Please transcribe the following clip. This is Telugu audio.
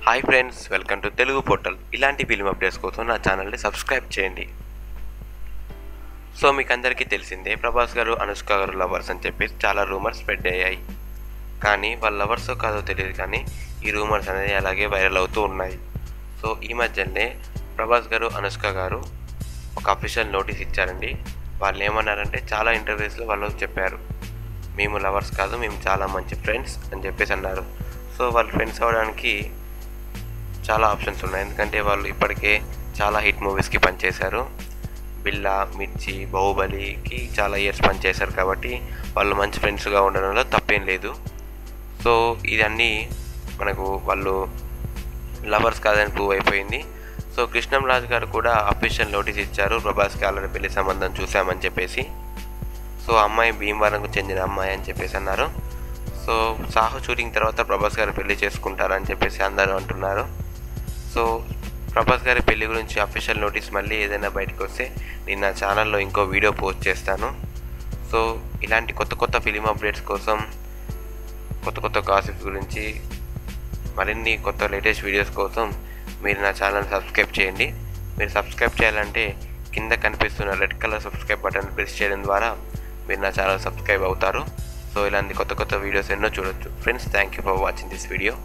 Hi friends, welcome to Telugu portal. ఇలాంటి ఫిల్మ్ అప్డేట్స్ కోసం నా ఛానల్ని సబ్స్క్రైబ్ చేయండి. సో మీకు అందరికీ తెలిసిందే, ప్రభాస్ గారు అనుష్క గారు లవర్స్ అని చెప్పి చాలా రూమర్స్ స్ప్రెడ్ అయ్యాయి. కానీ వాళ్ళ లవర్స్ కాదో తెలియదు, కానీ ఈ రూమర్స్ అనేది అలాగే వైరల్ అవుతూ ఉన్నాయి. సో ఈ మధ్యనే ప్రభాస్ గారు అనుష్క గారు ఒక అఫీషియల్ నోటీస్ ఇచ్చారండి. వాళ్ళు ఏమన్నారంటే, చాలా ఇంటర్వ్యూస్లో వాళ్ళు చెప్పారు, మేము లవర్స్ కాదు, మేము చాలా మంచి ఫ్రెండ్స్ అని చెప్పేసి అన్నారు. సో వాళ్ళు ఫ్రెండ్స్ అవ్వడానికి చాలా ఆప్షన్స్ ఉన్నాయి. ఎందుకంటే వాళ్ళు ఇప్పటికే చాలా హిట్ మూవీస్కి పనిచేశారు. బిల్లా, మిర్చి, బాహుబలికి చాలా ఇయర్స్ పనిచేశారు. కాబట్టి వాళ్ళు మంచి ఫ్రెండ్స్గా ఉండడంలో తప్పేం లేదు. సో ఇదన్నీ మనకు వాళ్ళు లవర్స్ కాదని ప్రూవ్ అయిపోయింది. సో కృష్ణంరాజు గారు కూడా అఫీషియల్ నోటీస్ ఇచ్చారు, ప్రభాస్కి ఆల్రెడీ పెళ్లి సంబంధం చూసామని చెప్పేసి. సో అమ్మాయి భీమవరంకు చెందిన అమ్మాయి అని చెప్పేసి అన్నారు. సో సాహో షూటింగ్ తర్వాత ప్రభాస్ గారు పెళ్లి చేసుకుంటారని చెప్పేసి అందరూ అంటున్నారు. సో ప్రభాస్ గారి పెళ్లి గురించి అఫీషియల్ నోటీస్ మళ్ళీ ఏదైనా బయటకు వస్తే నేను నా ఛానల్లో ఇంకో వీడియో పోస్ట్ చేస్తాను. సో ఇలాంటి కొత్త కొత్త ఫిలిం అప్డేట్స్ కోసం, కొత్త కొత్త గాసిప్స్ గురించి, మరిన్ని కొత్త లేటెస్ట్ వీడియోస్ కోసం మీరు నా ఛానల్ సబ్స్క్రైబ్ చేయండి. మీరు సబ్స్క్రైబ్ చేయాలంటే కింద కనిపిస్తున్న red colour subscribe button press చేయడం ద్వారా మీరు నా ఛానల్ సబ్స్క్రైబ్ అవుతారు. సో ఇలాంటి కొత్త కొత్త వీడియోస్ ఎన్నో చూడొచ్చు. Friends, thank you for watching this video.